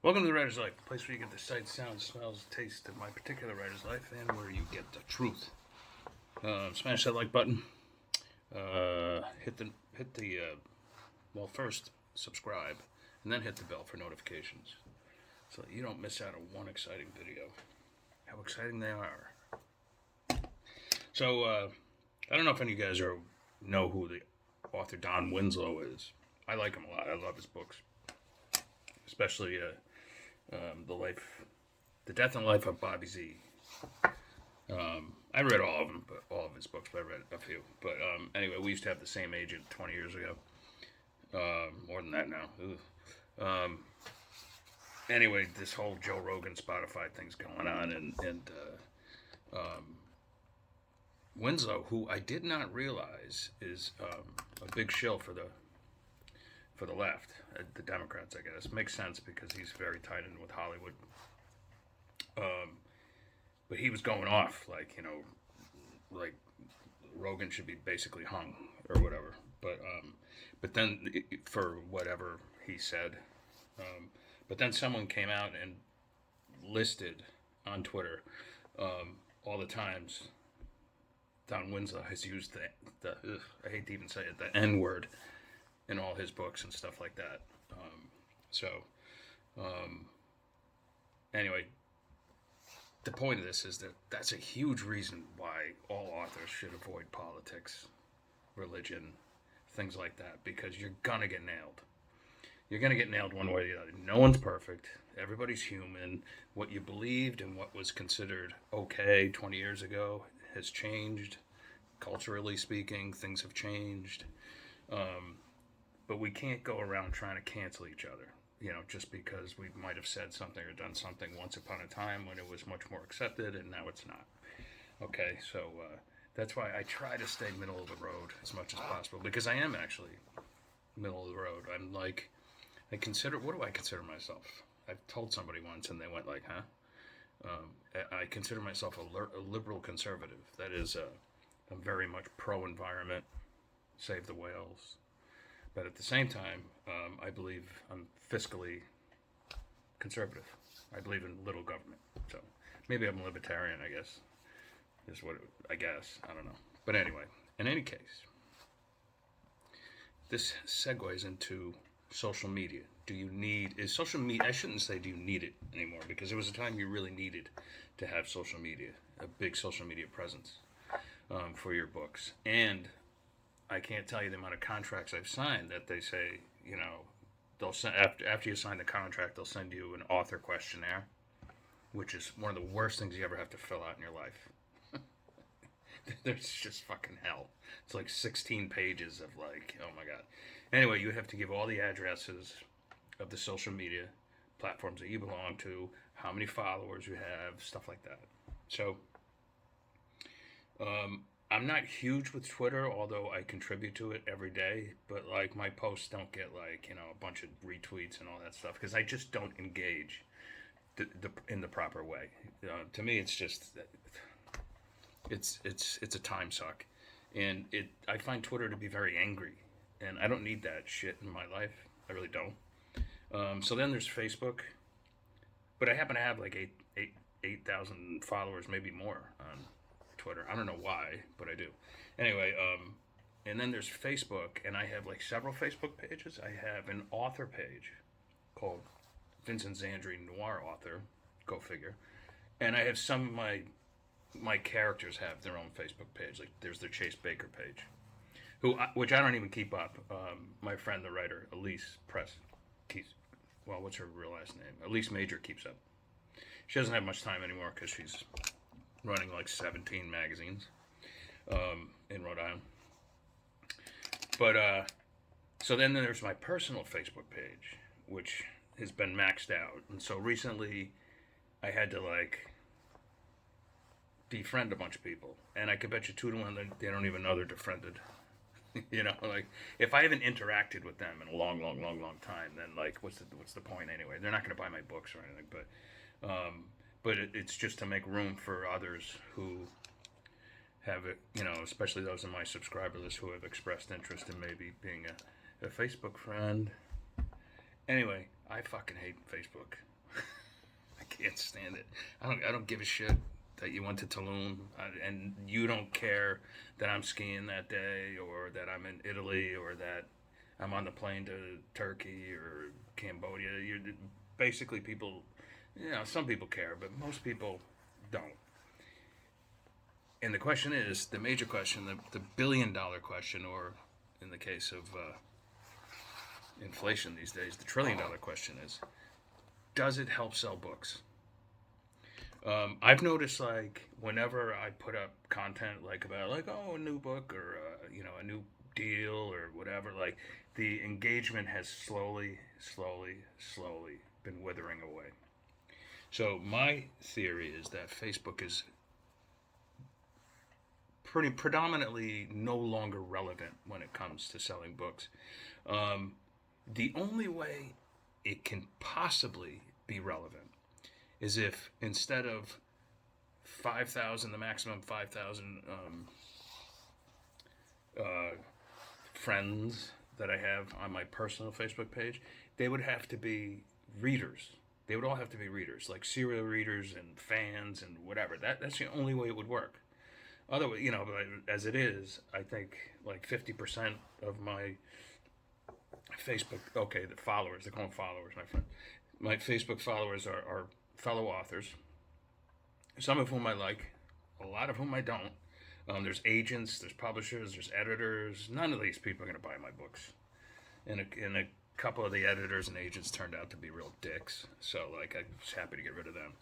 Welcome to the Writer's Life, the place where you get the sight, sound, smells, taste of my particular writer's life, and where you get the truth. Smash that like button. Well, first subscribe, and then hit the bell for notifications, so that you don't miss out on one exciting video. How exciting they are! So I don't know if any of you guys know who the author Don Winslow is. I like him a lot. I love his books, especially the Death and Life of Bobby Z. I read all of them, but all of his books, but I read a few. But anyway, we used to have the same agent 20 years ago. More than that now. Anyway, this whole Joe Rogan Spotify thing's going on, and Winslow, who I did not realize is a big shill for the left, the Democrats, I guess. Makes sense because he's very tied in with Hollywood. But he was going off like Rogan should be basically hung or whatever. But then for whatever he said, but then someone came out and listed on Twitter all the times Don Winslow has used I hate to even say it, the N word in all his books and stuff like that. Anyway, the point of this is that's a huge reason why all authors should avoid politics, religion, things like that, because you're gonna get nailed. You're gonna get nailed one way or the other. No one's perfect. Everybody's human. What you believed and what was considered okay 20 years ago has changed. Culturally speaking, things have changed. But we can't go around trying to cancel each other, just because we might have said something or done something once upon a time when it was much more accepted, and now it's not. Okay, so that's why I try to stay middle of the road as much as possible, because I am actually middle of the road. I'm like, what do I consider myself? I've told somebody once, and they went like, huh? I consider myself a liberal conservative. That is, I'm very much pro-environment, save the whales. But at the same time, I believe I'm fiscally conservative. I believe in little government. So maybe I'm a libertarian, I guess. I don't know. But anyway, in any case, this segues into social media. Is social media, I shouldn't say do you need it anymore, because there was a time you really needed to have social media, a big social media presence for your books. And I can't tell you the amount of contracts I've signed that they say, they'll send, after you sign the contract, they'll send you an author questionnaire, which is one of the worst things you ever have to fill out in your life. There's just fucking hell. It's like 16 pages of like, oh my God. Anyway, you have to give all the addresses of the social media platforms that you belong to, how many followers you have, stuff like that. So, I'm not huge with Twitter, although I contribute to it every day, but like my posts don't get like, a bunch of retweets and all that stuff, because I just don't engage in the proper way. To me, it's just, it's a time suck. And I find Twitter to be very angry, and I don't need that shit in my life. I really don't. So then there's Facebook, but I happen to have like 8,000 followers, maybe more on Twitter. I don't know why, but I do. Anyway, and then there's Facebook, and I have like several Facebook pages. I have an author page called Vincentzandribooks Noir Author, go figure. And I have some of my characters have their own Facebook page. Like there's their Chase Baker page, which I don't even keep up. My friend, the writer Elise keeps. Well, what's her real last name? Elise Major keeps up. She doesn't have much time anymore because she's running like 17 magazines in Rhode Island. But so then there's my personal Facebook page, which has been maxed out. And so recently I had to like defriend a bunch of people. And I could bet you 2 to 1 that they don't even know they're defriended. Like if I haven't interacted with them in a long time, then like what's the point anyway? They're not going to buy my books or anything, but it's just to make room for others who have it, especially those in my subscriber list who have expressed interest in maybe being a Facebook friend. Anyway, I fucking hate Facebook. I can't stand it. I don't give a shit that you went to Tulum, and you don't care that I'm skiing that day, or that I'm in Italy, or that I'm on the plane to Turkey or Cambodia. Basically people, some people care, but most people don't. And the question is, the major question, the $1 billion question, or in the case of inflation these days, the $1 trillion question is, does it help sell books? I've noticed, like, whenever I put up content like about a new book, or a new deal or whatever, like, the engagement has slowly been withering away. So my theory is that Facebook is predominantly no longer relevant when it comes to selling books. The only way it can possibly be relevant is if, instead of 5,000, the maximum 5,000 friends that I have on my personal Facebook page, they would have to be readers. They would all have to be readers, like serial readers and fans and whatever. That's the only way it would work. Otherwise, as it is, I think like 50% of my Facebook, the followers, they call them followers, my friend. My Facebook followers are fellow authors, some of whom I like, a lot of whom I don't. There's agents, there's publishers, there's editors. None of these people are going to buy my books. And a couple of the editors and agents turned out to be real dicks. So, like, I was happy to get rid of them.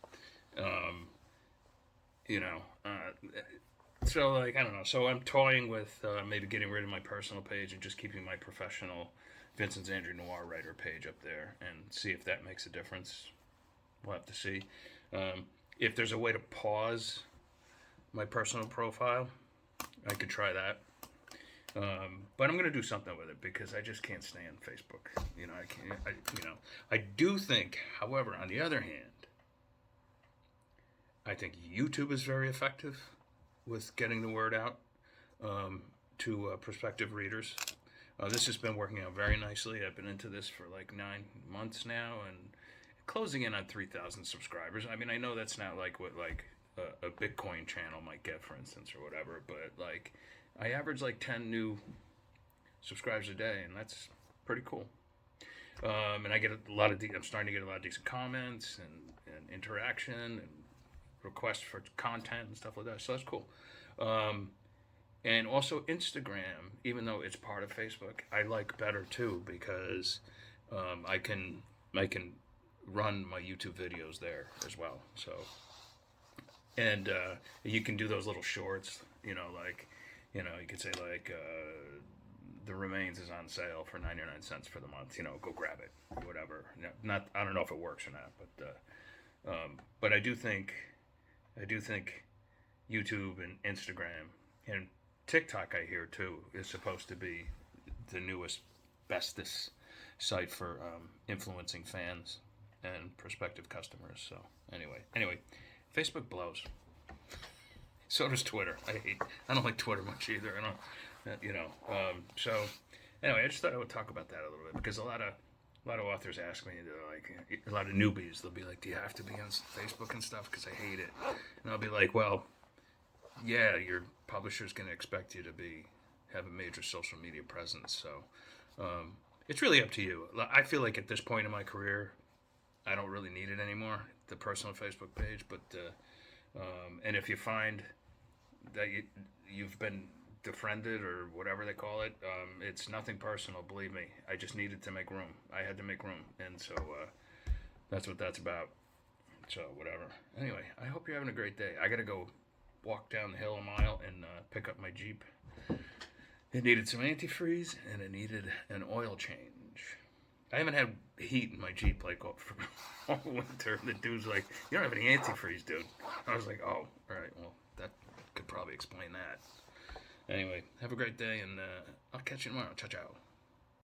So, like, I don't know. So I'm toying with maybe getting rid of my personal page and just keeping my professional Vincent's Andrew Noir writer page up there, and see if that makes a difference. We'll have to see. If there's a way to pause my personal profile, I could try that. But I'm going to do something with it, because I just can't stand Facebook. I do think, however, on the other hand, I think YouTube is very effective with getting the word out to prospective readers. This has been working out very nicely. I've been into this for like 9 months now, and closing in on 3,000 subscribers. I mean, I know that's not like what a Bitcoin channel might get, for instance, or whatever, but like, I average like 10 new subscribers a day, and that's pretty cool. And I get a lot of I'm starting to get a lot of decent comments and interaction and requests for content and stuff like that. So that's cool. And also Instagram, even though it's part of Facebook, I like better too, because I can run my YouTube videos there as well. So, and you can do those little shorts, you could say like, The Remains is on sale for 99 cents for the month, go grab it, whatever. I don't know if it works or not, but I do think YouTube and Instagram and TikTok, I hear too, is supposed to be the newest, bestest site for influencing fans and prospective customers. So anyway, Facebook blows. So does Twitter. I don't like Twitter much either. So anyway, I just thought I would talk about that a little bit, because a lot of authors ask me, a lot of newbies, they'll be like, do you have to be on Facebook and stuff? Because I hate it. And I'll be like, well, yeah, your publisher's going to expect you to have a major social media presence. So it's really up to you. I feel like at this point in my career, I don't really need it anymore, the personal Facebook page. But and if you find that you've been defriended or whatever they call it, it's nothing personal, believe me. I just needed to make room. I had to make room, and so that's what that's about. So whatever. Anyway, I hope you're having a great day. I gotta go walk down the hill a mile and pick up my Jeep. It needed some antifreeze, and it needed an oil change. I haven't had heat in my Jeep like for all winter. The dude's like, you don't have any antifreeze, dude. I was like, oh, all right, well, that could probably explain that. Anyway, have a great day, and I'll catch you tomorrow. Ciao, ciao.